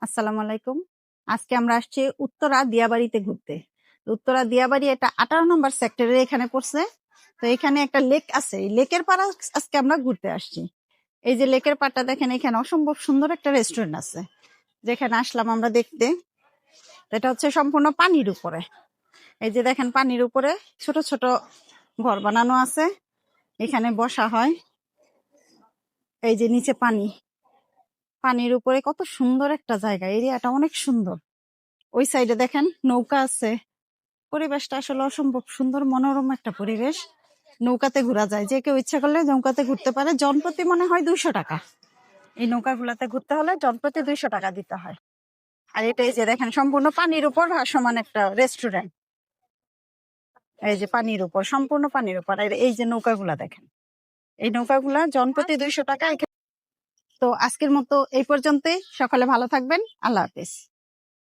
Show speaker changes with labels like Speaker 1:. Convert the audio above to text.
Speaker 1: আসসালামু আলাইকুম। আজকে আমরা আসছি উত্তরা দিয়াবাড়িতে ঘুরতে। উত্তরা দিয়াবাড়ি এটা 18 নম্বর সেক্টরে এখানে পড়ছে। তো এখানে একটা লেক আছে, এই লেকের পাড় আজকে আমরা ঘুরতে আসছি। এই যে লেকের পাড়টা দেখেন, এখানে অসম্ভব সুন্দর একটা রেস্টুরেন্ট আছে যেখানে আসলাম আমরা দেখতে। এটা হচ্ছে সম্পূর্ণ পানির উপরে। এই যে দেখেন, পানির উপরে ছোট ছোট ঘর বানানো আছে, এখানে বসা হয়। এই যে নিচে পানি, পানির উপরে কত সুন্দর একটা জায়গা, এরিয়াটা অনেক সুন্দর। ওই সাইডে দেখেন নৌকা আছে। পরিবেশটা আসলে অসম্ভব সুন্দর, মনোরম একটা পরিবেশ। নৌকাতে ঘোরা যায়, যে কেউ ইচ্ছা করলে নৌকাতে ঘুরতে পারে। জনপ্রতি মনে হয় 200 টাকা। এই নৌকাগুলাতে ঘুরতে হলে জনপ্রতি 200 টাকা দিতে হয়। আর এটা এই যে দেখেন, সম্পূর্ণ পানির উপর ভাসমান একটা রেস্টুরেন্ট। এই যে পানির উপর, সম্পূর্ণ পানির উপর। আর এই যে নৌকাগুলা দেখেন, এই নৌকাগুলা জনপ্রতি 200 টাকা। তো আজকের মতো এই পর্যন্তই। সকলে ভালো থাকবেন। আল্লাহ হাফেজ।